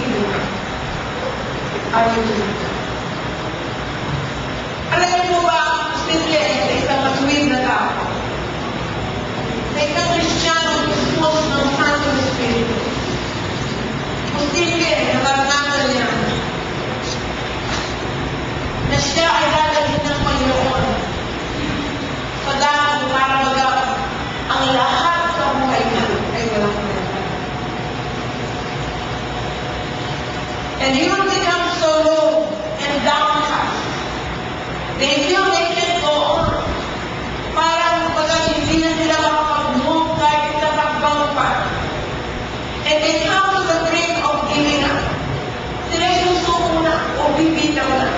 giving up? Are you doing that? Alam niyo po ba, simple sa isang matuwid na tao, sa isang Kristiyano gusto ng Santong Espiritu, posible na karanasan niya na siya ay dadalhin ng Panginoon sa daan para magawa ang lahat sa buhay niya ay walang problema. And he will become so low and downcast. They feel they can't go on. Parang baga hindi na sila makapag-move kahit sa takbang pa. And they come to the brink of giving up. Sila susuko na o bibitaw na.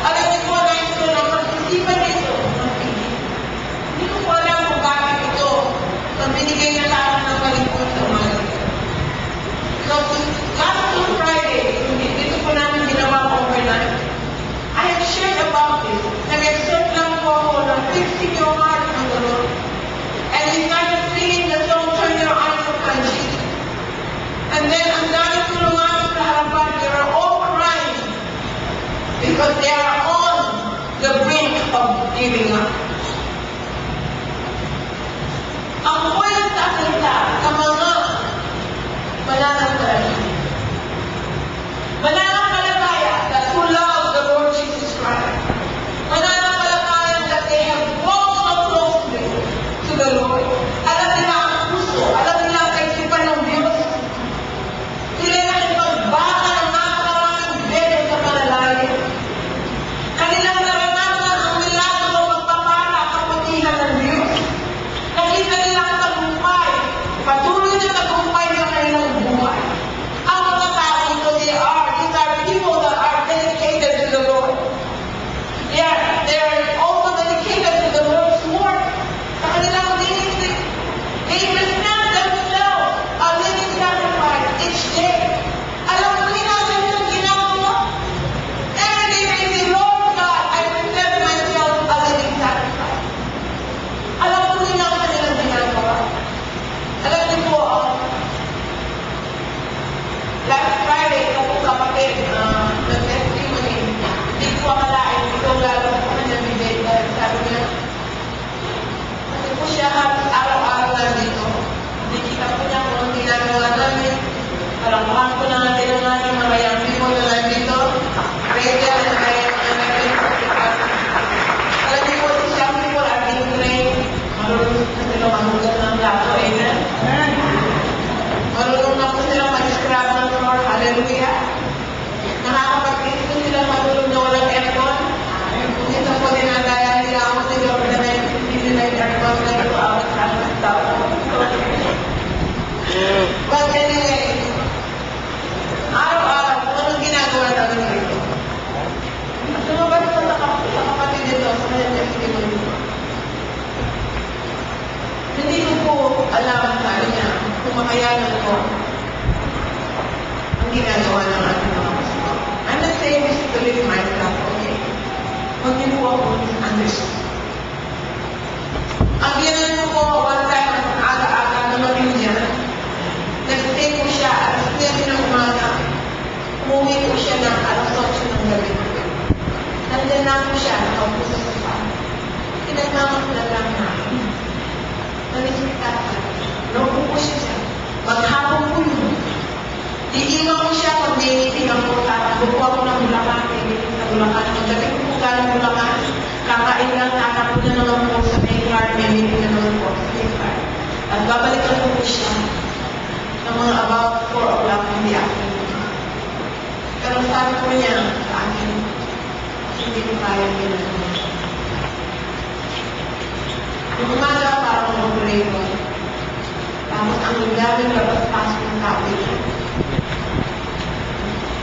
Alam niyo po na ito na pag-isipan nito, magpigil. Hindi ko po alam kung bakit ito pag binigay na lang ng malipot sa mga ito. So, last Friday, dito po namin ginawa overnight. I have shared about this. Nag-exert lang po ako na fixing your heart on the Lord. And we started singing the song, Turn Your Eyes Upon Jesus. And then, ang dami ko lumapit sa harapan, they were all crying because they are on the brink of giving up. Ang point sa salita sa mga mananampalataya. Mananampalataya that who love the Lord Jesus Christ. Mananampalataya that they have walked so closely to the Lord. Alam nila ang puso, alam nila ang kaisipan ng Diyos. Sila na ipagbaka ng napakaraming beses sa panalangin. Kanilang naranasan ang milagro magpapala kaputihan ng Diyos. Nakita nila ang tagumpay, patuloy na tagumpay ng kanilang buhay. Ang mga tao ito, these are people that are dedicated to the Lord. Yeah, they are also dedicated to the Lord's work. Sa kanilang ministry, they present themselves a living sacrifice each day. Alam mo, ginagawa nilang ginagawa. Every day they say, Lord God, I present myself a living sacrifice. Alam mo nila ang kanilang ginagawa. Alam niyo po, last Friday, ito po kapatid, nag-testimony, hindi ko akalain, ito lalo sa kanya bibig, dahil sabi niya, kasi po siya araw-araw na dito, nakikita po niya kung ang ginagawa namin, paramuhan ko na natin ang ating mga young people na nandito, ready na tayo na natin. Alam niyo po, si young people are being trained, marunong na sila mahugas ng plato, amen? Marunong na po sila mag-scrub ng floor, hallelujah. Nakakapag-isip po sila matulog na walang aircon. Kung ito po dinadaya nila ako sa government, hindi nila yung aircon na ito awat sa ating tao. But anyway, araw-araw, kung anong ginagawa namin dito. At lumabas po sa kapatid dito, sa kanyang testimony. Hindi ko po alam, sabi niya, kung makayanan ko ang ginagawa ng ating mga pastor. I'm not saying this to live myself, okay? Huwag niyo po ako understand. Ang ginagawa ko po, one time, aga-aga naman niya, nag-stay po siya, alas 9 ng umaga. Umuwi po siya ng alas 8 ng gabi. Nandiyan na po siya, nakaupo sa sofa. Pinagmamakla lang namin. Nanisita siya. Naupo po siya. Maghapon po yun. Iiwan ko siya pag may meeting ako. Tatakbo po ako ng Bulacan. May meeting sa Bulacan. Magabi ko po galing Bulacan. Kakain lang, tatakbo na naman po sa main card. May meeting na naman po sa main card. At babalikan ko po siya ng mga about 4 o'clock in the afternoon. Pero sabi ko niya sa akin, hindi ko kaya ginagawa siya. Yung umaga parang mag-pray ko. Tapos ang daming labas-pasok ng tao niya.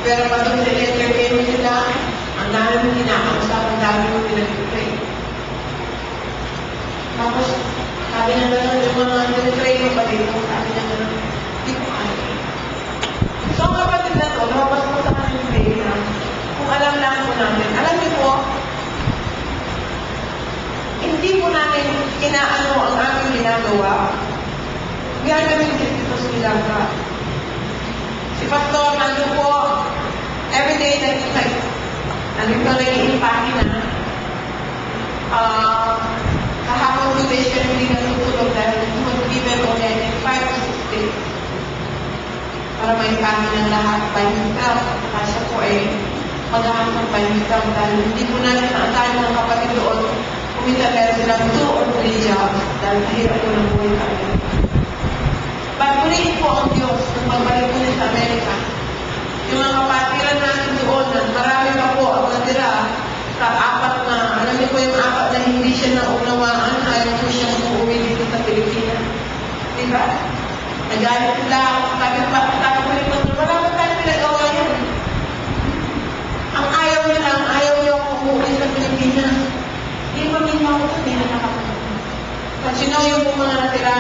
Pero pag nag-entertain sila, ang daming kinakausap, ang daming pinag-pray. Tapos, sabi niya gano'n, yung mga nag-pray mo pa dito, sabi niya gano'n, hindi ko kaya. So, ang kapatid na to, lumabas ko sa kanyang day na, kung alam lang po namin, alam niyo po, hindi po namin inaano ang aming ginagawa. We are doing this because we love God. Si Pastor, nandun po, everyday nandun po nag-iimpake na. Kahapon po siya hindi natutulog dahil mag-given already 5 to 6 days. Para may impake ng lahat by himself. Kasi po ay maghahanap by himself dahil hindi po natin naantay ng kapatid doon. Kumita meron silang 2 or 3 jobs dahil mahirap po ng buhay kami. Pagpurihin po ang Diyos nung pagbalik po sa Amerika. Yung mga kapatiran natin doon, marami pa po ang natira sa 4 na, alam niyo po yung 4 na hindi siya naunawaan, ayaw po siyang uuwi dito sa Pilipinas. Diba? Nagalit sila, sabi pa, wala ba tayo pinagawa yan? Ang ayaw niyo akong umuwi sa Pilipinas. Hindi pa minmaw ko, hindi na nakapunta. But you know yung mga natira,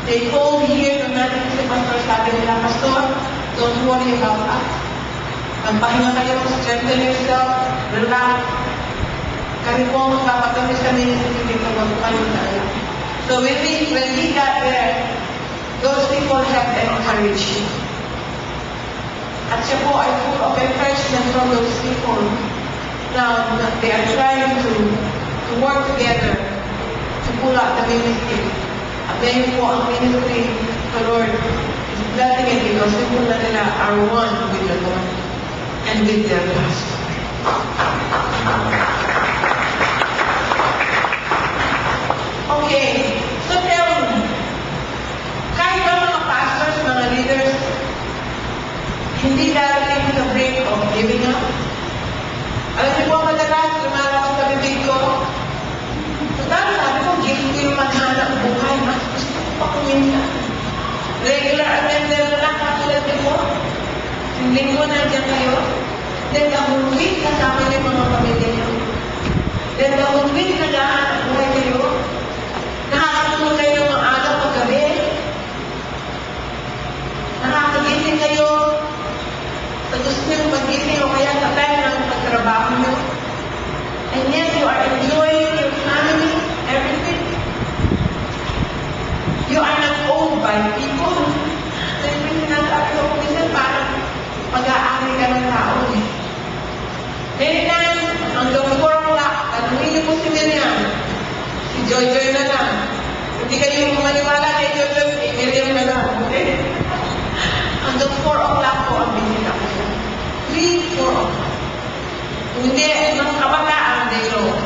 they told me here, nung natin si Pastor, sabi nila, Pastor, don't worry about us. Magpahinga kayo, strengthen yourself, relax. Kami po magpapatamis kami sa hindi ko magpahinga tayo. So when we got there, those people have encouraged you. At siya po ay full of encouragement from those people. Now, they are trying to work together to pull out the ministry. At ngayon po ang ministry, the Lord is blessing it because people na nila are one with the Lord and with their pastor. Okay, so tell me, kahit ba mga pastors, mga leaders, hindi darating sa break of giving up? Alam niyo po, madalas, lumalabas sa bibig ko, dahil sabi ko, guilty yung maghanap buhay, mas gusto ko pa kumita. Regular attender na lang katulad niyo po. Yung linggo nandiyan kayo. Then the whole week, kasama niyo mga pamilya niyo. Then the whole week, naghahanap buhay kayo. Nakakatulog kayo ng mga araw paggabi. Nakakagising kayo sa gusto niyong pag-gising o kaya sa time ng pagtrabaho niyo. And yet, you are enjoying your family, everything. You are not owned by people. Then, may sinasabi ko, minsan parang pag-aari ka ng tao eh. Many times, hanggang 4 o'clock, tanungin niyo po si Miriam. Si Joy na lang. Hindi kayo maniwala kay Joy, Miriam na lang. Okay? Hanggang 4 o'clock po ang bisita ko siya. 3, 4 o'clock. Hindi, mas kabataan day long.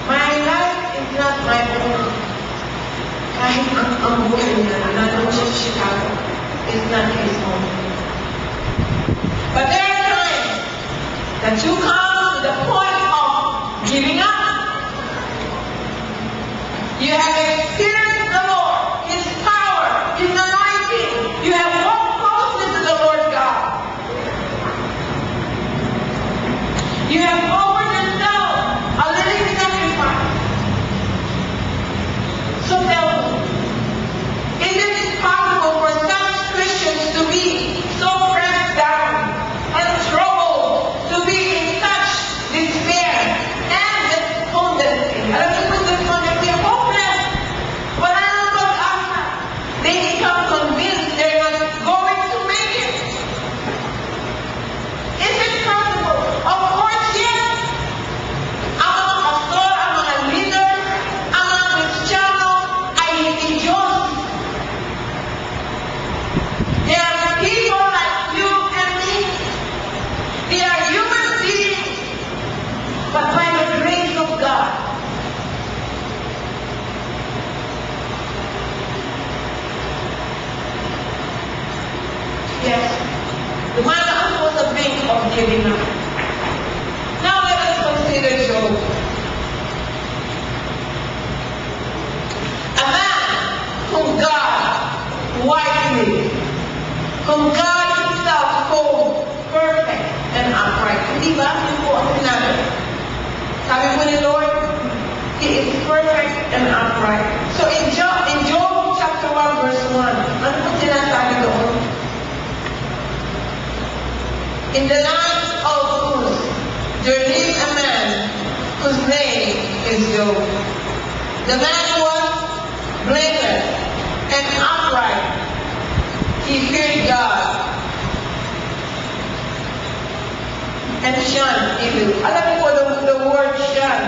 My life is not my own. Kahit ang buhay niya, nandun siya sa Chicago, is not his own. But there are times that you come to the point of giving up. You have experienced the Lord, His power, His anointing. You have walked closely to the Lord God. You have offered yourself a living sacrifice. So tell me, is it possible for such Christians to be so pressed down and troubled, to be in such despair and despondency? Alam niyo po, despondency, hopeless. Wala nang pag-asa. They become convinced they're not going to make it. Is it possible? Of course, yes. Ang mga pastor, ang mga leader, ang mga Kristiyano ay hindi Diyos. They are people like you and me. They are human beings. But by the grace of God, yes, dumaan po sa brink of giving up. Now let us consider Job. A man whom God wisely, whom God Himself called perfect and upright. Hindi ba? Yun po ang sinabi. Sabi po ni Lord, He is perfect and upright. So in Job chapter 1 verse 1, ano po sinasabi doon? In the land of Uz, there lived a man whose name is Job. The man was blameless and upright upright. He feared God and shunned evil. Alam mo po, the word shun,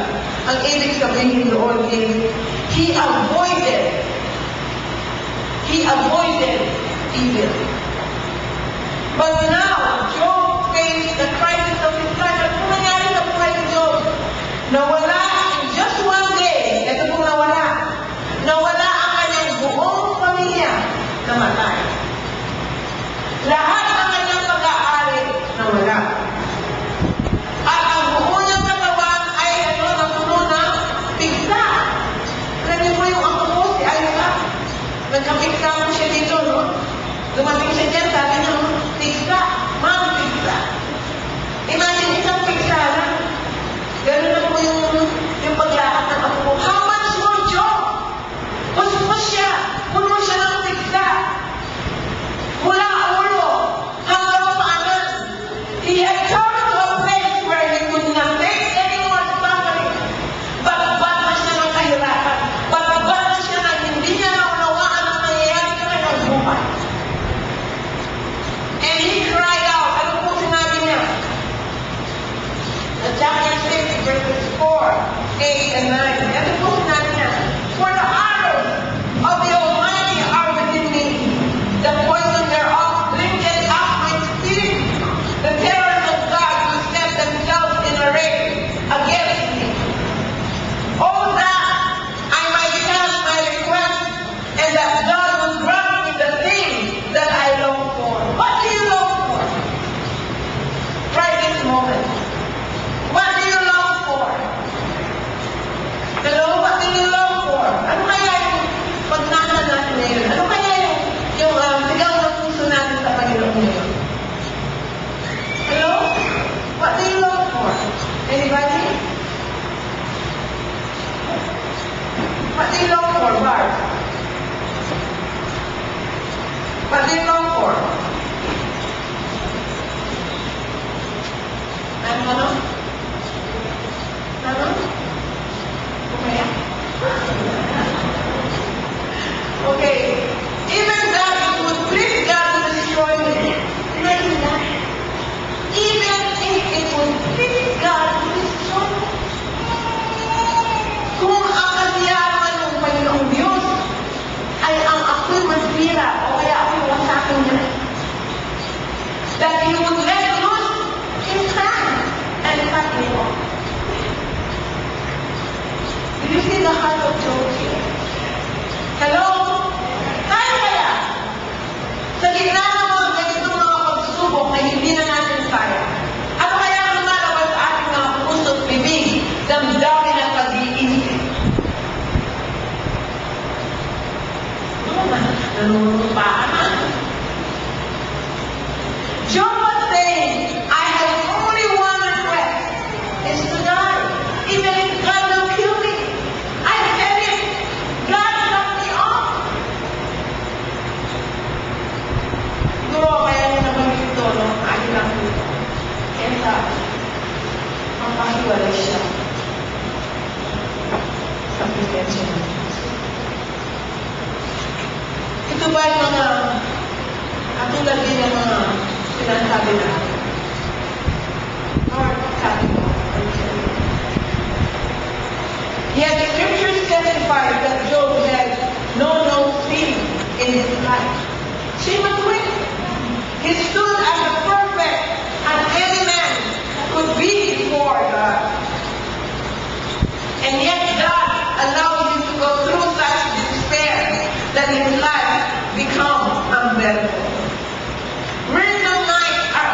ang ibig sabihin doon is, he avoided evil. But now, Job faced the crisis of his life. At kung nangyari sa buhay ni Job, nawala in just one day, ito pong nawala ang kanyang buong pamilya, namatay. Lahat ng kanyang pag-aari, nawala. At ang buo niyang katawan ay napuno ng pigsa. Alam niyo po yung ako po, si Ayla. Nagkapigsa mo siya dito, no? Dumating siya dyan, sabi niya, pigsa, ma'am, pigsa. Imagine, isang pigsa lang. Ganun na po yung paglakad ng ako po. How much more Job? Puspos siya. Puno siya ng pigsa. Mula ulo hanggang paanan. He had come to a place where he could not take any more suffering. Bat-bat na siya ng kahirapan. Bat-bat na siya ng hindi niya naunawaan ang nangyayari sa kanyang buhay. And he cried out. Ano po sinabi niya? Chapter 6, verses 4, 8, and 9. Ano po sinabi niya? For the arrows of the Almighty are within me. The poison thereof drinketh up my spirit. The terrors of God will set themselves in array against me. Oh, that I might cast my request, and that God will grant me the thing that I long for. What do you long for? Right this moment. What do you long for? Hello? What do you long for? Ano kaya yung pagnasa natin ngayon? Ano kaya yung sigaw ng puso natin sa Panginoon ngayon? Hello? What do you long for? Anybody? What do you long for, Bart? What do you long for? Ano? Ano? Okay. Okay. Even that it would please God to destroy me. Imagine that. Even if it would please God to destroy me. Kung ang kasiyahan ng Panginoong Diyos ay ang ako'y masira o kaya ako'y wasakin niya. That He would let loose His hand and cut me off. Do you see the heart of Job here? Hello? Tayo kaya? Sa gitna ng mga ganitong mga pagsubok na hindi na natin kaya, ano kaya ang lumalabas sa ating mga puso at bibig, damdamin at pag-iisip? Nanunupaan na. Job was saying, I have only one request, is to die. Even if God will kill me, I tell Him, God cut me off. Siguro kaya niya nabanggit ito, no? Agi lang dito. Kaya mapahiwalay siya sa presensya niya. Ito ba yung mga katulad din yung mga sinasabi natin? Lord, sabi ko, yet the scriptures testify that Job had no sin in his life. She was with him. He stood as a perfect as any man could be before God. And yet God allowed him to go through such despair that his life become unbearable. Random nights are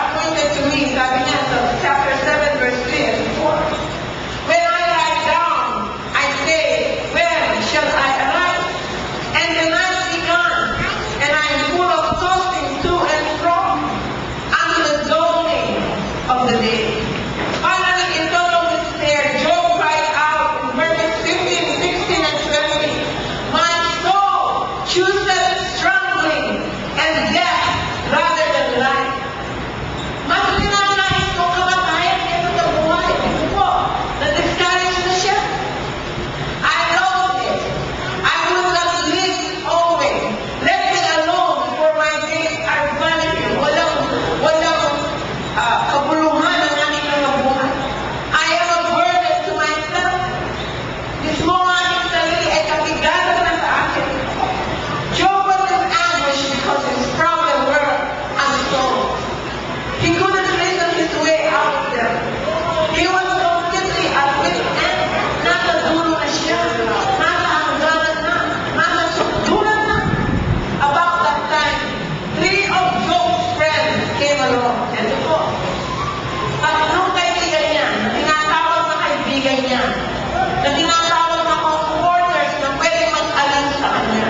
na tinatawag na mga supporters na pwede mag-alin sa kanya.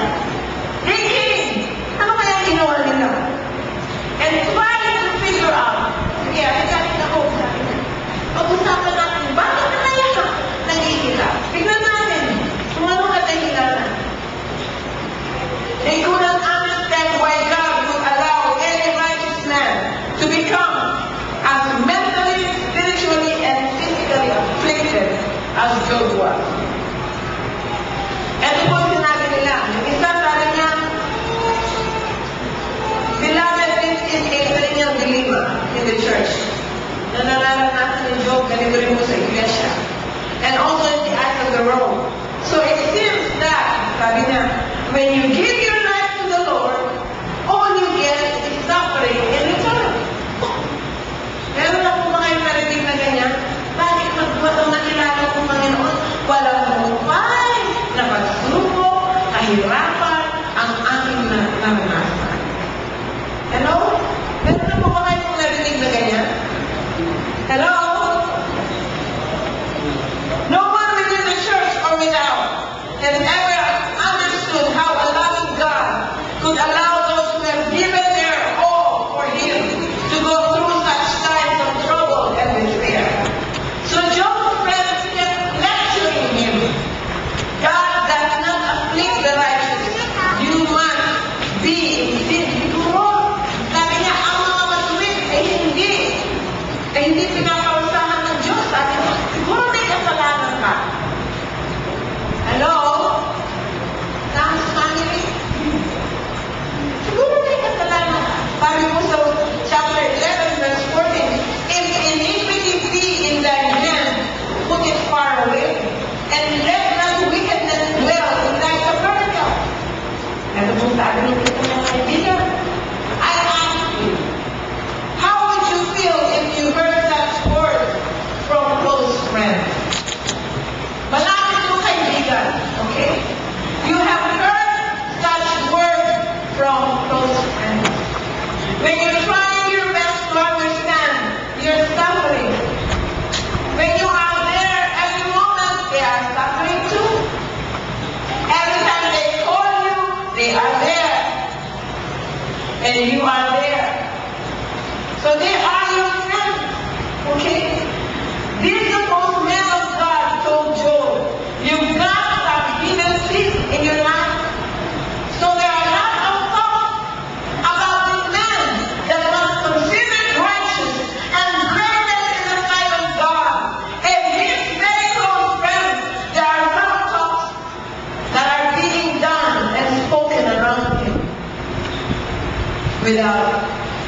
They came. Ano kaya ginawa nila? And trying to figure out, sige, alikalit ako, sabi niya. Pag-usapan natin, bakit na kaya nagigila? Tignan natin, kung ano kadahilanan. They couldn't understand why God would allow any righteous man to become as mentally, spiritually, and physically afflicted as Job was. Ito po sinabi nila. Yung isa sabi niya, Beloved, this is a perennial dilemma in the church. Na nararanasan ni Job, ganito rin mo sa iglesia. And also in the eyes of the world. So it seems that, sabi niya, when you give your life to the Lord, all you get is suffering in return. Meron na po mga narinig na ganyan, bakit magpatong nakilala ko Panginoon, walang hupay, na pagsubok, kahirapan, ang aking naranasan. Hello? Meron na po ba kayong narinig na ganyan? Hello? No one within the church or without has ever understood how a loving God could allow those who have given their all for Him to go through such times of trouble and despair. So Job's friends kept lecturing him. God does not afflict the righteous. You must be in sin. Siguro, sabi niya, ang mga matuwid ay hindi pinapausahan ng Diyos. Sabi niya, siguro may kasalanan ka. Hello? Thanks, family? Siguro may kasalanan ka. Sabi mo sa chapter 11, verse 14, if iniquity be in thy hand, put it far away, and let not wickedness dwell in thy tabernacle. Ito po sabi ng mga kaibigan. I ask you, how would you feel if you heard such words from close friends? Malapit mo kaibigan, okay? You have heard such words from close friends. When you're trying your best to understand your suffering, when you are there every moment, they are suffering too. Every time they call you, they are there. And you are there. So they are your friends. Okay? This is most men of God told Job, you've got some hidden sins in your life. So there are lots of thoughts about this man that was considered righteous and blameless in the sight of God. And his very close friends, there are some thoughts that are being done and spoken around him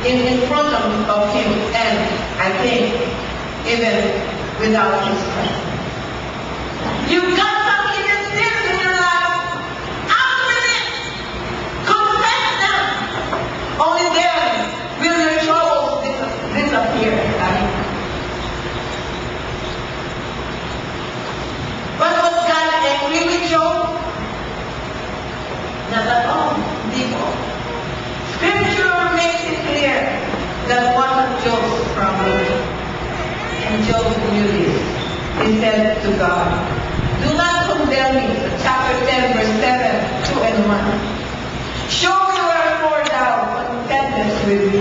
in front of him, and I think even without his presence. You've got some hidden sins in your life. Out with it. Confess them. Only then will your troubles disappear. But was God angry with Job? Not at all. Hindi po. Scripture makes it clear that wasn't Job's problem. And Job knew this. He said to God, do not condemn me. Chapter 10, verse 7, 2 and 1. Show me wherefore thou contendest with me.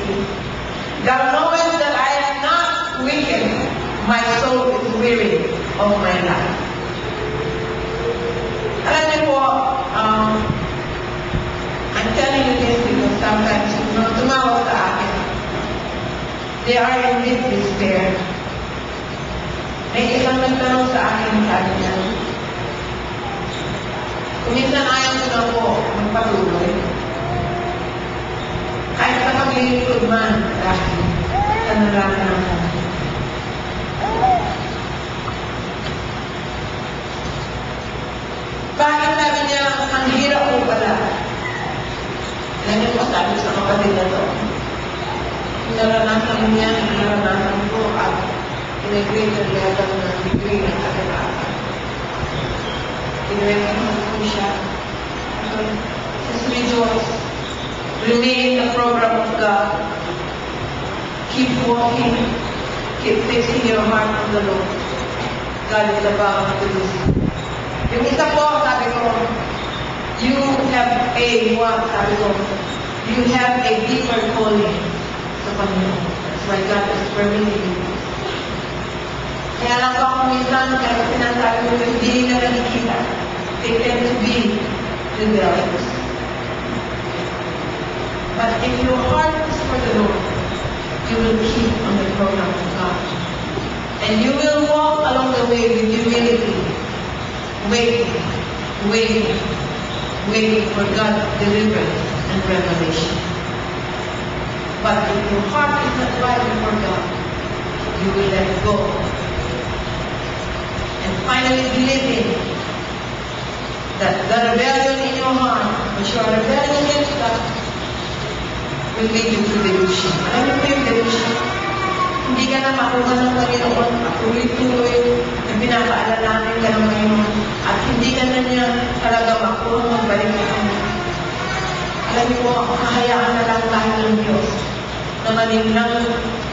Thou knowest that I am not wicked. My soul is weary of my life. Alam niyo po, I'm telling you this because sometimes tumawag sa akin. They are in deep despair. May isang nagtanong sa akin, sabi niya, kung minsan ayaw ko na po magpatuloy, kahit sa paglilingkod man, dahil sa naranasan. Bakit sabi niya, ang hirap po pala? Yan yung masabi sa kapatid na to. Naranasan niya, naranasan ko at in-greater level ng degree ng kakilatan. I-recognize ko siya. Just rejoice. Remain in the program of God. Keep walking. Keep fixing your heart on the Lord. God is about to do Yung isa po, sabi ko, you have sabi ko, you have a deeper calling sa Panginoon. That's why God is permitting you. Kaya lang po ako minsan, kaya sinasabi ko, hindi na nakikita. They tend to be rebellious. But if your heart is for the Lord, you will keep on the program of God. And you will walk along the way with humility, waiting for God's deliverance and revelation. But if your heart is not right before God, you will let go. And finally believing that the rebellion in your heart, which you are rebelling against God, will lead you to delusion. Alam niyo po yung delusion? Hindi ka na makuha ng Panginoon, tuloy-tuloy na pinapaalalamin ka ng Panginoon, at hindi ka na niya talaga makuha magbalik sa Kanya. Alam niyo po, kahayaan na lang tayo ng Diyos na maninglang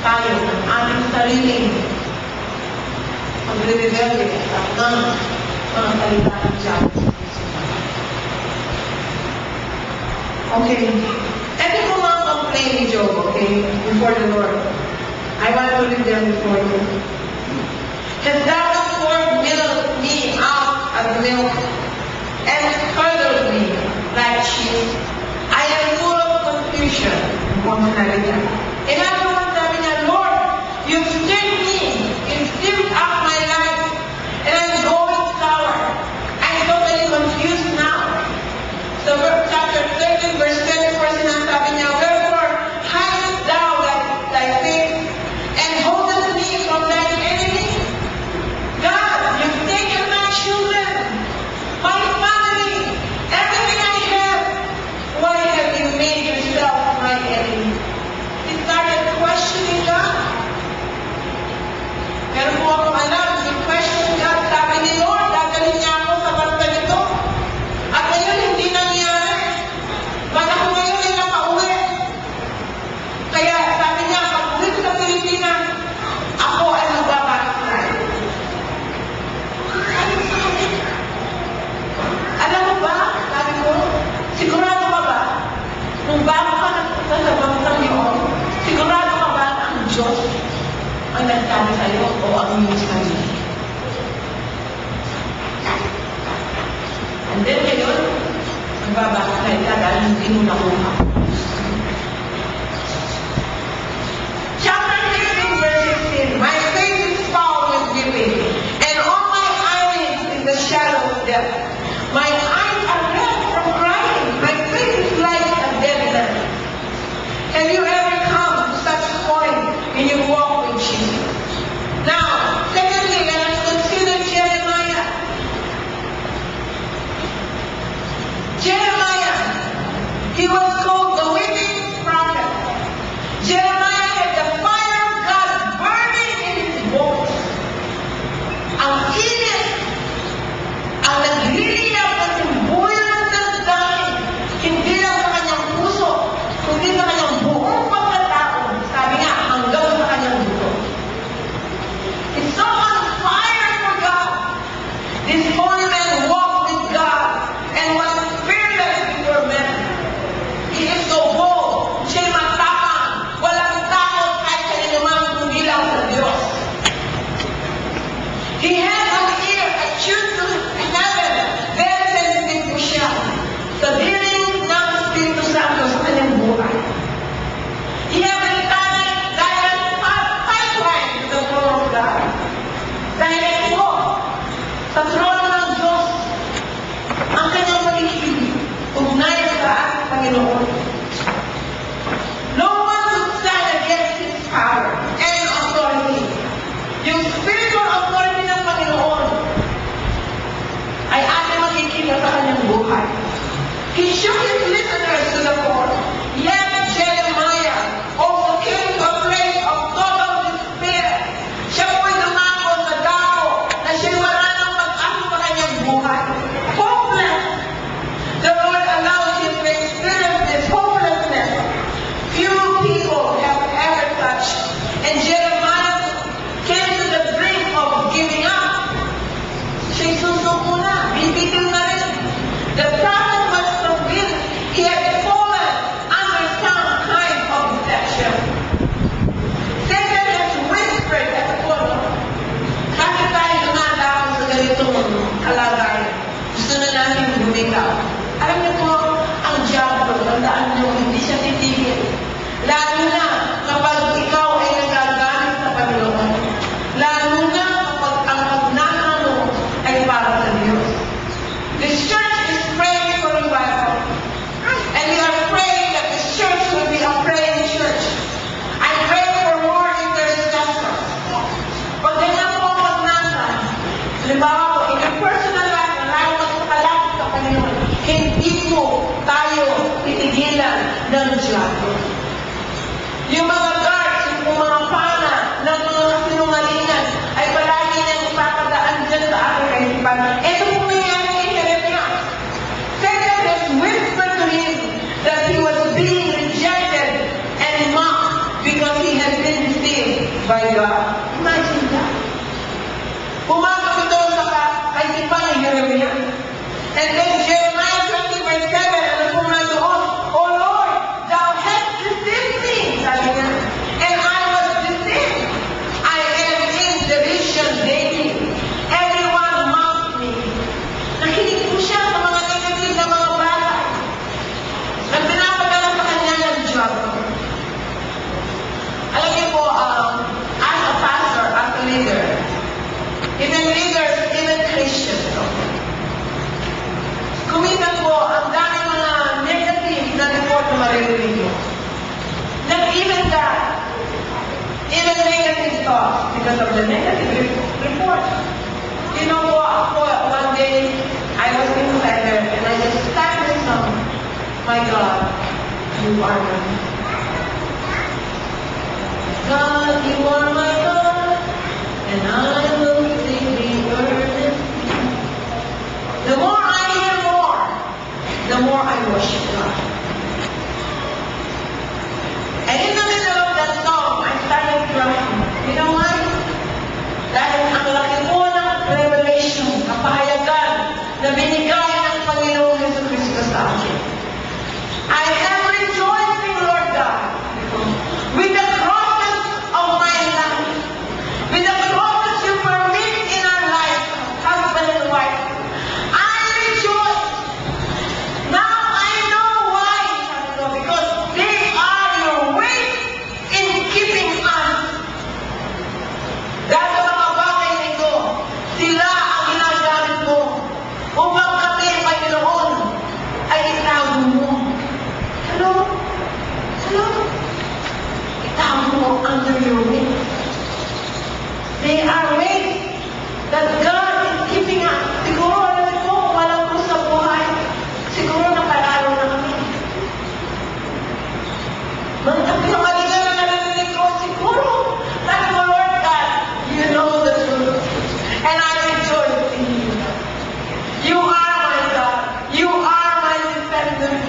tayo ng ating sariling pagre-rebelde at ng mga salita ng Diyos. Okay. Ito po mga complaint ni Job, okay, before the Lord. I want to read them before you. Hast thou poured me out as milk, and curdled me like cheese? I am full of confusion. In other words, sabi niya, Lord, you've stirred me, you've stirred up my life, and I'm going sour. I'm totally confused now. So chapter 13, verse 24, sinasabi niya, wherefore hidest thou thy face, and holdest me from thine enemy? God, you've taken my children, my family, everything I have. Why have you made yourself my enemy? He started questioning God. Pero po akong alam, he questioned God. Sabi ni Lord, dadalhin niya ako sa basta nito. At ngayon, hindi nangyari. Ba't ako ngayon ay nakauwi? Kaya sabi niya, pag-uwi ko sa Pilipinas, ako ay magbabasay. Alam mo ba, sabi ko, sigurado ka ba, nung bago ka nagpunta sa bansang yun, sigurado ka ba na ang Diyos ang nagsabi sa'yo o ang iyong sarili? And then ngayon, magbabasay ka dahil hindi mo nakuha. Chapter 16, verse 16, my face is foul with weeping, and on my eyelids is the shadow of death. My eyes are red from crying. My face is like a dead man. Have you ever come to such a point in your walk with Jesus? Now, secondly, let us consider Jeremiah. Jeremiah, he was called the weeping prophet. Jeremiah had the fire of God burning in his bones. Ang init, ang nagliliyap at simbulan ng damdamin, hindi lang sa kanyang puso, kundi sa kanyang buong pagkatao. Sabi nga, hanggang sa kanyang buto. He's so on fire for God. This holy man walked with God and was fearless before men. He is so bold. Siya'y matapang. Walang takot kahit kanino man kundi lang sa Diyos. He had an ear attuned to heaven. Very sensitive po siya sa dealing ng Espiritu Santo sa kanyang buhay. He had a direct pipeline to the throne of God. Direct po sa trono ng Diyos ang kanyang pag-ibig, ugnay sa ating Panginoon. No one could stand against His power and authority. Yung spiritual authority ng Panginoon ay ating makikita sa kanyang buhay. He shook his listeners to the core. Yet Jeremiah also came to a place of total despair. Siya po'y dumako sa dao na siya'y wala ng pag-asa sa kanyang buhay. Hopeless. The Lord allowed him to experience this lumitaw. Alam niyo po, ang diablo, tandaan niyo, hindi siya titigil. Lalo na kapag ikaw ay nagagamit sa Panginoon. Lalo na kapag ang pagnanalo mo ay para sa Diyos. This church is praying for revival. And we are praying that this church will be a praying church. I pray for more intercessors. Pag ganyan po ang pagnanalo, halimbawa po, in your personal life, lalo magpakalapit sa Panginoon, hindi po tayo titigilan ng diablo. Yung mga guards, yung mga pana ng mga sinungalingan ay palagi nang ipapadaan dyan sa aking kaisipan. Ito po nangyari kay Jeremiah. Satan whispered to him that he was being rejected and mocked because he had been deceived by God. Imagine that. Pumasok ito sa kaisipan ni Jeremiah. And then Jeremiah 20 verse 7, ano po na doon? Oh Lord, thou hast deceived me, sabi niya. And I was deceived. I am in derision daily. Everyone mocked me. Nakinig po siya sa mga negative na mga bagay. At pinapadala sa kanya ng job. Alam niyo po, as a pastor, as a leader, even leaders, even Christians, kumitan po, ang dami mga negative na report na maririnig mo. Not even that, even negative thoughts because of the negative report. You know po, ako, one day, I was inside there and I just sang this song, My God, you are my God, you are my God, and I will sing the earnest. The more I hear more, the more I worship God. And in the middle of that song, I started crying. You know why? Dahil ang laki po ng revelation, kapahayagan na binigay ng Panginoong Jesucristo sa akin. I am rejoicing, Lord God, with the crosses of my life, with the crosses you permit in our life, husband and wife. I rejoice. Now I know why, because they are your ways in keeping us. Dahil sa mga bagay nito, sila ang ginagamit mo upang kami, Panginoon, ay itago mo. Hello? Hello? Itago mo under your wings. They are ways that God is keeping us. Siguro, alam mo, walang po sa buhay. Siguro nakalaro na kami. Magkakaligan na narinig ko, siguro. That's the Lord God. You know the truth. And I rejoice in you. You are my God. You are my defender.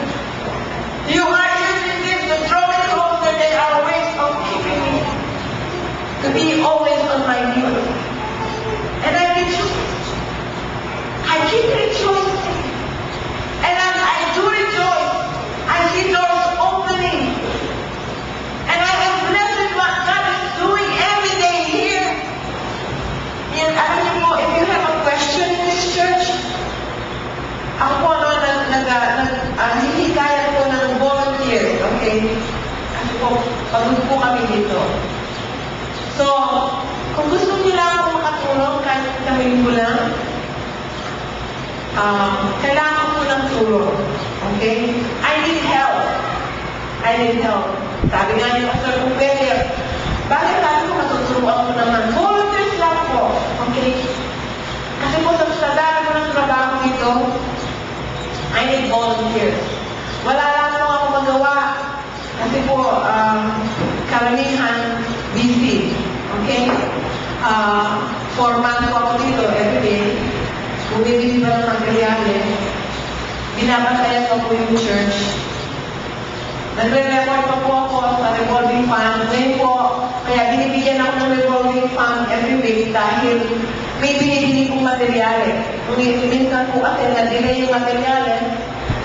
You are using this to draw me closer. There are ways of keeping me to be always on my knees. And I rejoice. I keep rejoicing. And as I do rejoice, I see doors opening. And I am blessed with what God is doing every day here. And alam niyo po, if you have a question in this church, ako po hihikayan po ng volunteers, okay? Kasi po, pagod po kami dito. So, kung gusto nila ako makatulong kahit kaming ko lang, kailangan ko ng tulong. Okay? I need help. I need help. Sabi nga ni Pastor Cupelia, bakit tayo matuturuan mo naman? Volunteers lang po. Okay? Kasi po sa dami ko ng trabaho ito, I need volunteers. Wala lang po ako magawa. Kasi po, karamihan, busy. Okay? 4 months po ako dito, everyday. Bumibili ba ng materials? Binabantayan pa po yung church. Nagre-report pa po ako sa revolving fund. Ngayon po, kaya binibigyan ako ng revolving fund every week dahil may binibili kong materials. Minsan po kasi na-delay yung materials,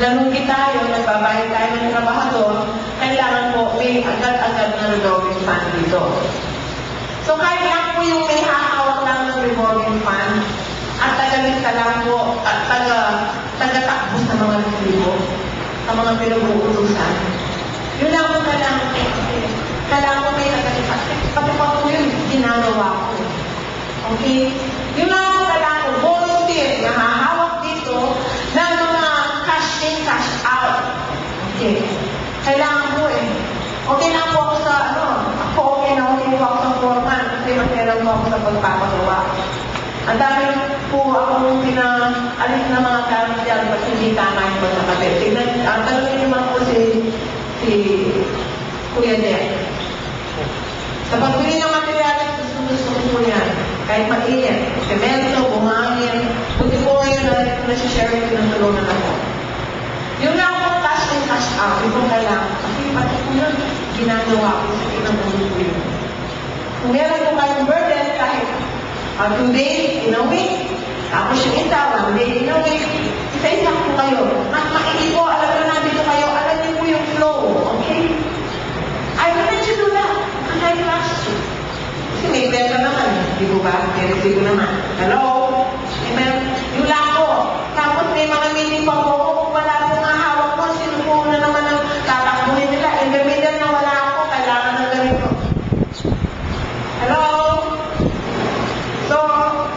nalugi tayo, nagbabayad tayo ng trabahador, kailangan po may agad-agad na revolving fund dito. So kahit lang po yung may hahawak lang ng revolving fund, at tagalista lang po, at taga-takbo pinag-uutusan. Yun lang ang kailangan ko. Kailangan ko may nagkalipat. Pati pa ko yun, ginagawa ko. Okay? Yun lang ang kailangan ko. Volunteer, nakahawak dito ng mga cash in, cash out. Okay? Kailangan ko eh. Okay na po ako sa, ako okay na okay po ako sa foreman kasi magkailan po ako sa pagpapagawa. Ang dami po akong pinaalis na mga gamit dyan pag hindi tama yung magkakabit. Tanongin niyo man po si Kuya Jen. Sa pagbili ng materialis, gusto ko yan. Kahit mainit, semento, bumangin. Buti po ngayon na si Sherry pinatulungan ako. Yung lang po cash in, cash out, yung po kailangan. Kasi pati po yun, ginagawa ko sa pinatulong ko yun. Kung meron po kayong burden, kahit 2 days in a week, tapos yung isa, 1 day in a week, isa-isa po kayo. Mas makinig po, alam na nandito kayo, alam niyo po yung flow, okay? I will let you do that. And I trust you. Kasi may pera naman, di ba ba? May resibo naman. Hello? Amen? Yung lang po. Tapos may mga meeting pa po, kung wala po nga hawak po, sino po na naman ang tatakbuhin nila. In the middle na wala ako, kailangan ng ganito. Hello? So,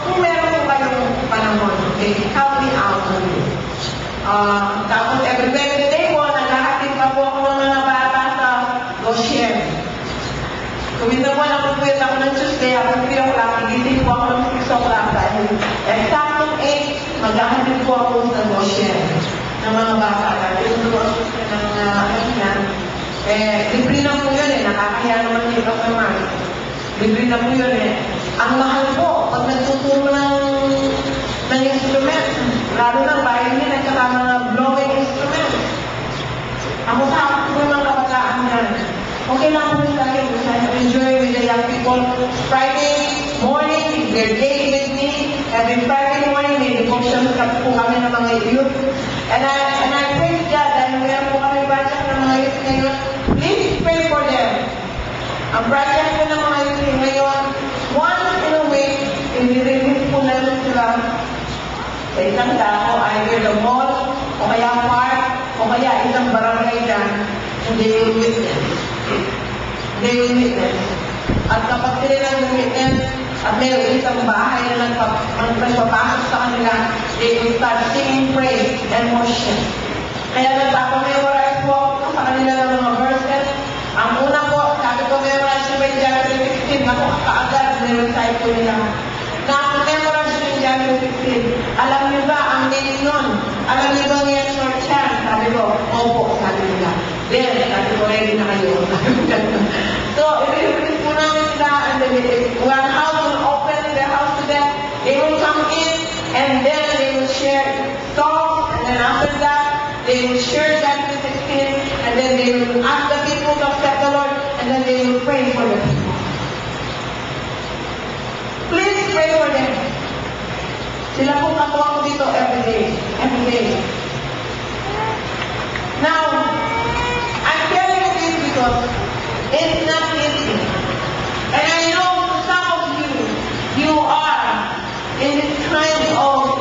kung meron po kayong panahon, okay, help me out on this. Tapos every Wednesday po, naghahatid pa po ako ng mga bata sa Goshen. Kumita po, nakupuwit ako ng Tuesday, ako 3 o'clock, gigising po ako ng 6 o'clock dahil exactong 8, maghahatid po ako sa Goshen ng mga bata. Dahil ito po ako ng libre na po yun nakakahiya naman dito sa mga. Libre na po yun Ang mahal po, pag nagtuturo ng instrument, lalo na violin at saka mga blowing instrument. Ako sa ako po ng kabataan yan. Okay lang po sa akin, because I enjoy with the young people. Friday morning, they're day with me. Every Friday morning, may devotion po kami ng mga youth. And I praise God dahil meron po kami project ng mga youth ngayon. Please pray for them. Ang project po ng mga youth ngayon, once in a week, i-release po namin sila sa isang tao, either the mall, o kaya park, o kaya isang barangay dyan, and they will witness. They will witness. At kapag sila nang witness, at may isang bahay na nagpapasok sa kanila, they will start singing praise and worship. Kaya nagpapamemorize po ako sa kanila ng mga verses. Ang una po, sabi ko, memorize nyo ba yung John 3:16? Ako kaagad, nirecite ko nila. Na-memorize nyo yung John 3:16. Alam niyo ba ang meaning nun? Alam niyo ba yung short chant? Sabi ko, opo, sabi nila. Then, sabi ko, ready na kayo. So, i-release po namin sila, and then one house will open their house to them. They will come in, and then they will share songs, and then after that, they will share John 3:16, and then they will ask the people to accept the Lord, and then they will pray for the people. Please pray for them. Sila pong katuwa ko dito every day. Every day. Now, I'm telling you this because it's not easy. And I know some of you, you are in this kind of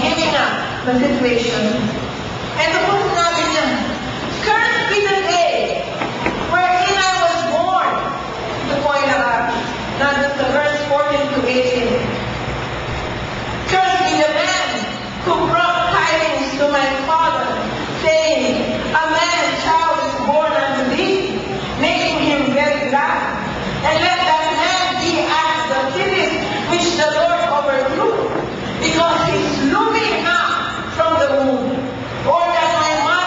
giving up the situation. And the book nabi niya, cursed be the day wherein I was born. Ito po ay nandun sa verse 14 to 18. Cursed be the man who brought tidings to my father, saying, a man child is born unto thee, making him very glad. And let that man be as the cities which the Lord overthrew, because he slew me not from the womb, or that my mother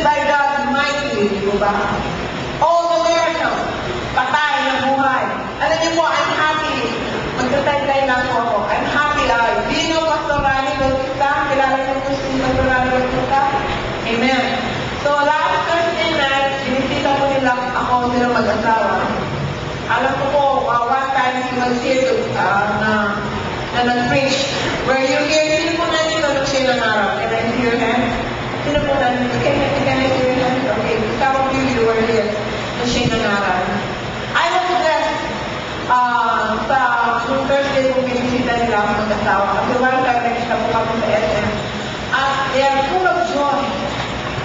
by God mightily, di ba? All the miracles, patay na buhay. Alam niyo po, I'm happy. Magtatay-tay lang po ako. I'm happy. Dino Pastorani Bautista, kilala niyo po si Pastorani Bautista? Amen. So last Thursday night, binisita po nila ako sila mag-asawa. Alam ko po, one time he was here to, na nag-preach. Were you here? Sino po natin nung siya ng araw? Can I see your hand? Sino po natin? Can I see your hand? Okay, some of you were here nung siya ng araw. I was blessed sa nung Thursday kung binisita nila ako mag-asawa. Kasi one time nag-isa po kami sa SM. At they are full of joy.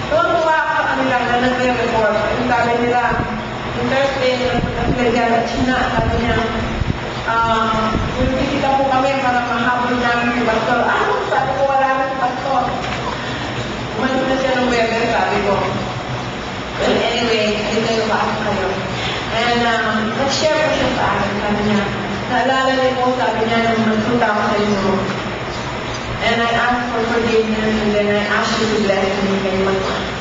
Tuwang-tuwa ako sa kanila na nagre-report. Yung sabi nila, yung Thursday, nag-legyan at China, sabi niya, bisita po kami para mahabol namin si Pastor. Sabi ko, wala na si Pastor. Umalis na siya ng Weber, sabi ko. Well, anyway, hindi kayo paas kayo. And nag-share po siya sa akin, sabi niya, naalala niyo po, sabi niya, nung nagpunta ako sa Europe. And I asked for forgiveness, and then I asked you to bless me. Kayo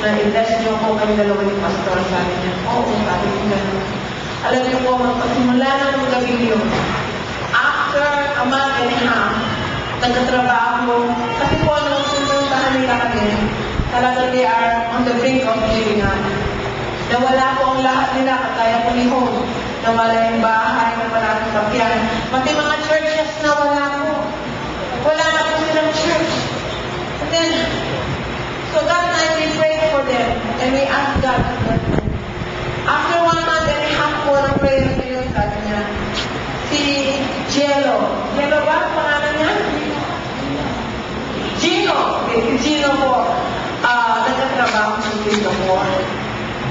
na-bless niyo ako kayo dalawa ni Pastor, sabi niya. Oo, sabi ko gano'n. Alam niyo po, magpasimula na ng gabi yun. After a month and a half, nagtatrabaho, kasi po nung sumuntahan nila kami, talaga they are on the brink of giving up. Nawala po ang lahat nila, kataya po ni Home. Nawala yung bahay, nawala ang sakyan. Pati mga churches nawala po. Wala na po silang church. And then, so that night we prayed for them, and we asked God to bless them. After 1 month and a half po ng prayer na yun, sabi niya, si Jello. Jello ba? Pangalan niya? Gino. Okay, si Gino po, nagtatrabaho sa Singapore.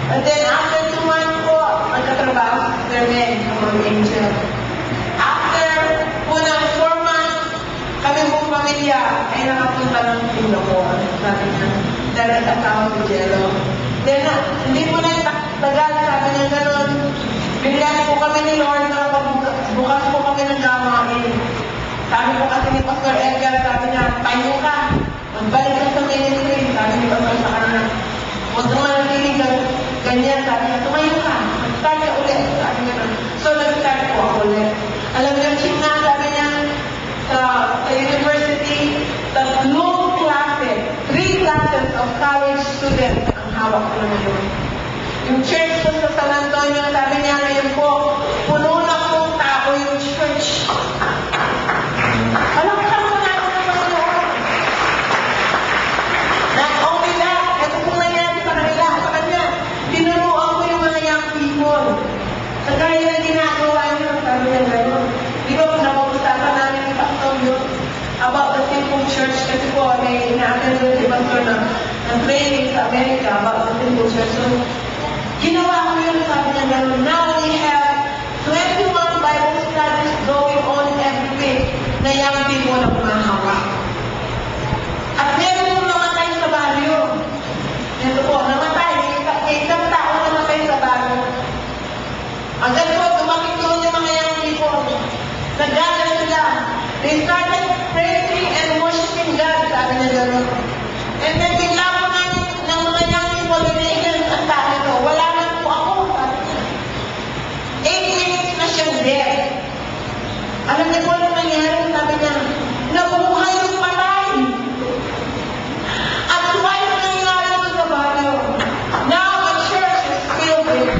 And then after 2 months po, nagtatrabaho sa Sterling, sa mga angel. After po ng 4 months, kami pong pamilya ay nakapunta ng Singapore. Sabi niya, dahil nag-asawa si Jello. Then, hindi po na tagal, sabi niya gano'n. Bigyan po kami ni Lord na bukas po kami ng gamain. Sabi po kasi ni Pastor Edgar, sabi niya, tayo ka. Magbalik ka sa ministry. Sabi ni Pastor sa kanya, huwag naman nakilig ganyan. Sabi niya, tumayo ka. Mag-start ka ulit. Sabi niya, so nag-start po ako ulit. Alam niyo, China, sabi niya, sa university, tatlong classes, 3 classes of college students ang hawak ko na ngayon. Yung church ko sa San Antonio, sabi niya ngayon po, puno na pong tao yung church. Alam ka mo na ako ng Panginoon. Not only that, ito pong nangyari sa kanila, sa kanya, tinuruan ko yung mga young people. Sa kaya na ginagawa niyo, sabi niya gano'n. Di ba, napag-usapan namin ni Pastor yun about the Simple Church, kasi po, may ina-attend doon si Pastor na training sa Amerika about the Simple Church. So, ginawa ko yun, sabi niya gano'n. Now we have 21 Bible studies going on every week na young people na kumahawa. At meron yung namatay sa baryo. Ito po, namatay. Isang tao namatay sa baryo. Agad po, dumating doon yung mga young people. Nag-gather sila. They started praising and worshiping God, sabi niya gano'n. And then bigla po ng mga young people, binigyan ang sabi ko, wala na po ako, sabi niya. 8 minutes na siyang dead. Alam niyo po ano nangyari, sabi niya, nabuhay yung patay. At twice nangyari ito sa baryo. Now the church is filled with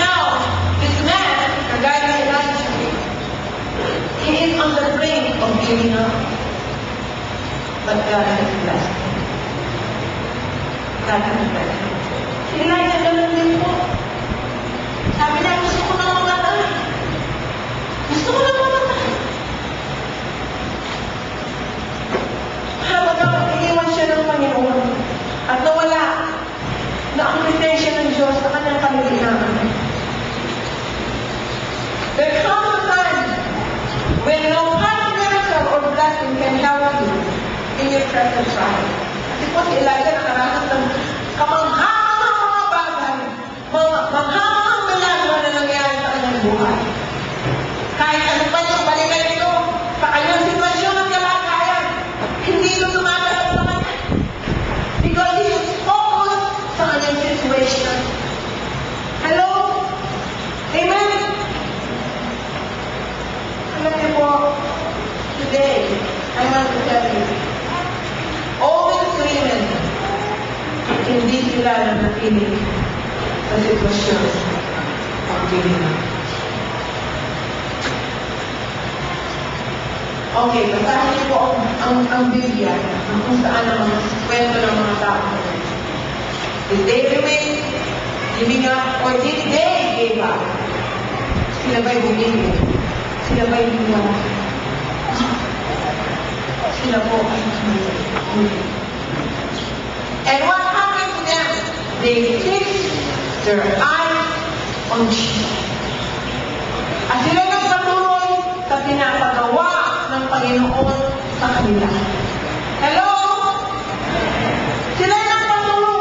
now, this man, the guy named Elijah, he is on the brink of giving up. But God has blessed him. God has blessed him. Si Elijah ganun din po. Sabi niya, gusto ko na mamatay. Gusto ko na mamatay. Habang iniwan siya ng Panginoon at nawala na ang presensya ng Diyos sa kanyang kalilihan. There comes a time when no past miracle or blessing can help you in your present trial. Kasi po si Elijah nakaranas ng kamanghamanghang mga bagay, manghamanghang milagro na nangyari sa kanyang buhay. Kahit ano pa yung balikan ito, sa kanyang sitwasyon na nananatili sa sitwasyon ng piling. Okay, basahin niyo po ang Biblia kung saan ang mga kwento ng mga tao. Did they remain giving up or did they give up? Sila ba'y bumili? Sila ba'y hiniwala? Sila po ay bumili. And what happened to them? They fixed their eyes on Jesus. At sila nagpatuloy sa pinapagawa ng Panginoon sa kanila. Hello? Sila nagpatuloy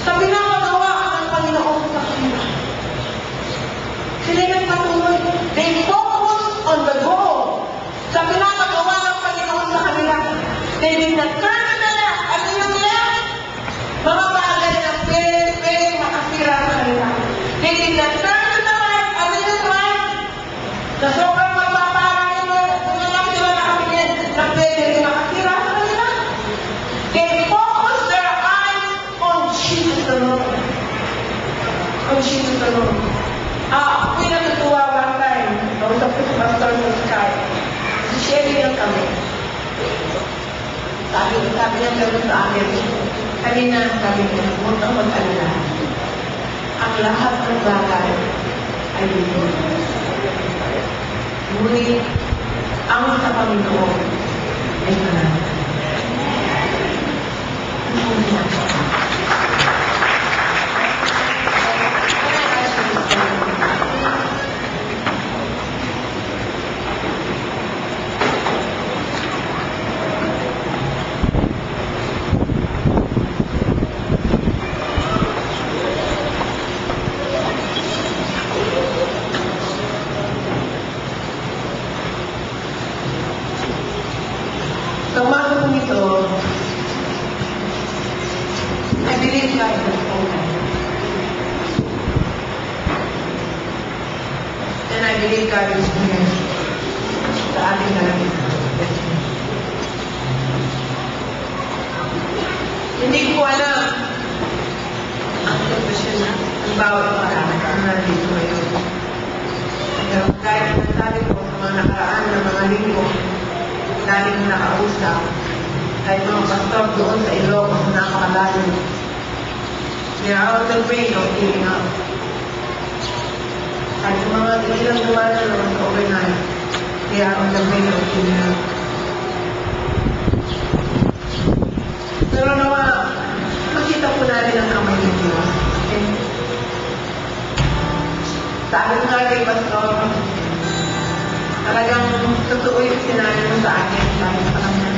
sa pinapagawa ng Panginoon sa kanila. Sila nagpatuloy. They focused on the goal. Sa pinapagawa ng Panginoon sa kanila. They did not turn to the left. Ano yung left? Mga bagay na pwede makasira sa kanila. They did not turn to the right. Ano yung right? Na sobrang magpaparang yung lang sila nakapingin na pwede rin makasira sa kanila. They focused their eyes on Jesus alone. On Jesus alone. Ako'y natutuwa one time. Nausap ko sa pastor sa Sky. Sharing lang kami. Sabi niya gano'n sa akin. Kanina, sabi niya, huwag kang mag-alala. Ang lahat ng bagay ay dito. Ngunit, ang sa Panginoon ay manalo. Sa umaga po ito, I believe God is open. And I believe God is here sa ating kalamitan. Hindi ko alam ang sitwasyon ng bawat marami kung nandito ngayon. Pero kahit nasabi ko sa mga nakaraan na mga linggo, namin nakausap kahit mga pastor doon sa Ilocos na napakalayo. They are out of the way of giving up. Kahit mga ilang gumana naman sa overnight, they are on the way of giving up. Pero naman, makita po natin ang kamay ng Diyos. Okay? Sabi ko nga kay pastor, talagang totoo yung sinabi mo sa akin dahil sa kanya.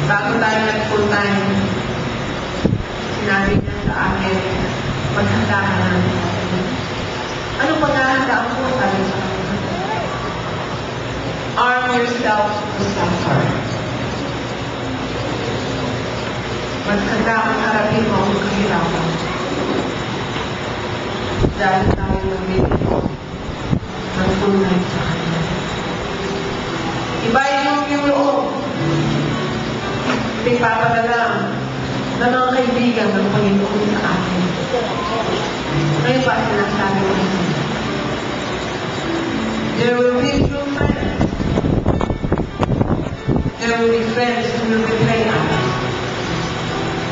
Bago tayo nag-full time, sinabi niya sa akin, maghanda ka na. Ano paghahandaan ko? Sabi sa kanya. Arm yourself to suffer. Maghanda kang harapin mo ang kahirapan. Dahil tayo nag-ibig ng tunay sa kanya. Iba yung loob. Ipapadala ng mga kaibigan ng Panginoon sa akin. Ngayon pa sinasabi ko. There will be true friends. There will be friends who will betray us.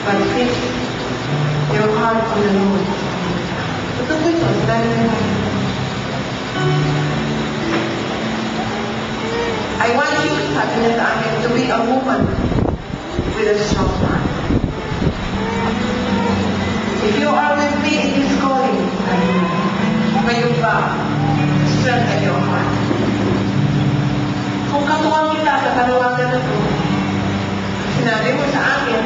But fix your heart on the Lord. Ito po ito, dahil I want you, sabi niya sa akin, to be a woman with a strong heart. If you are with me in this calling, ngayon ba, strengthen your heart. Kung katuwang kita sa kalawagan na ito, sinabi mo sa akin,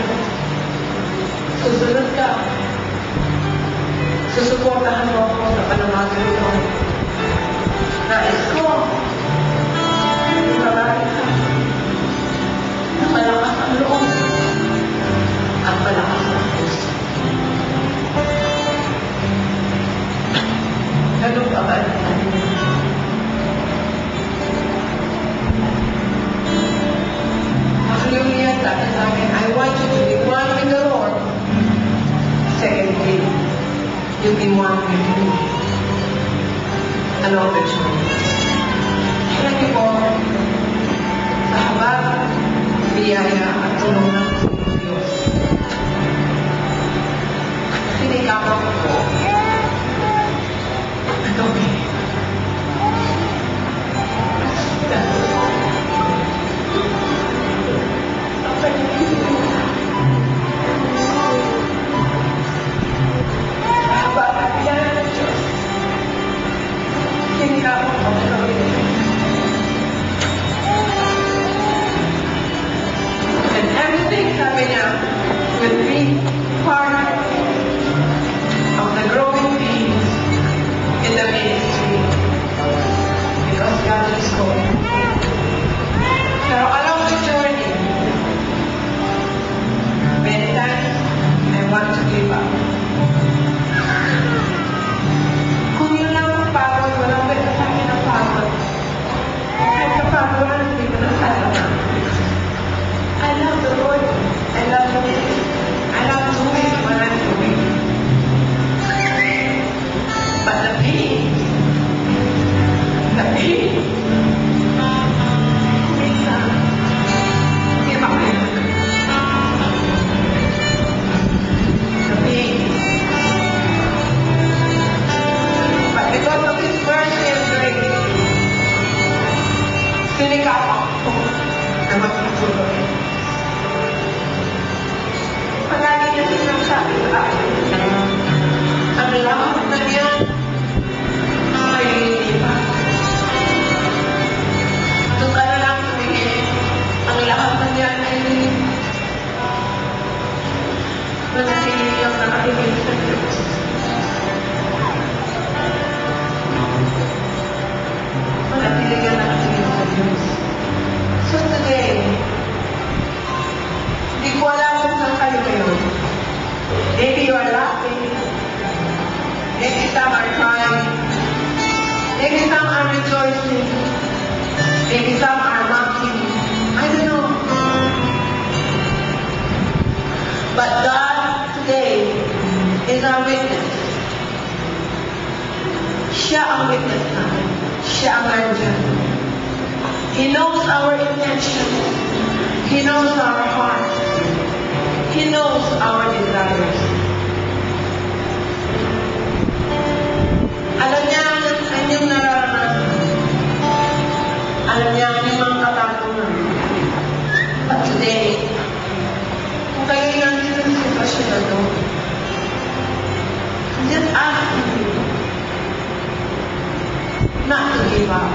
susunod ka. Susuportahan mo ako sa panawagan ito. Nais ko, ipabarik ka. Malakas ang loob at malakas ang puso. Ganun pa ba natin? Hallelujah, sabi sa akin, I want you to be one with the Lord to be one with you along the journey. Alam niyo po, sa habag, biyaya at tulong ng Diyos, sinikapan ko po ang gawin. And everything coming out will be part of the growing pains in the ministry because God is calling. Pero along the journey, many times I want to give up. Kung yun lang ang pagod, walang pwede sa akin ang pagod. Kahit kapagoran, hindi ko na kaya. I love the Lord. I love Him. I love doing what I'm doing. But the pain, hindi makaya. The pain. But because of His mercy and grace, sinikapan ko na magpatuloy. Palagi niya sinasabi sa akin, ang lahat na yan ay hindi pa. Doon ka na lang tumingin, ang lahat na yan ay hindi pa. Manatili ang nakatingin sa Diyos. Manatili ang nakatingin sa Diyos. So today, hindi ko alam kung saan kayo ngayon. Maybe you are laughing. Maybe some are crying. Maybe some are rejoicing. Maybe some are mocking. I don't know. But God today is our witness. Siya ang witness natin. Siya ang nandyan. He knows our intentions. He knows our hearts. He knows our desires. Alam niya ang inyong nararanasan. Alam niya ang inyong mga katanungan. But today, kung kayo nandito sa sitwasyon na ito, just ask Him not to give up.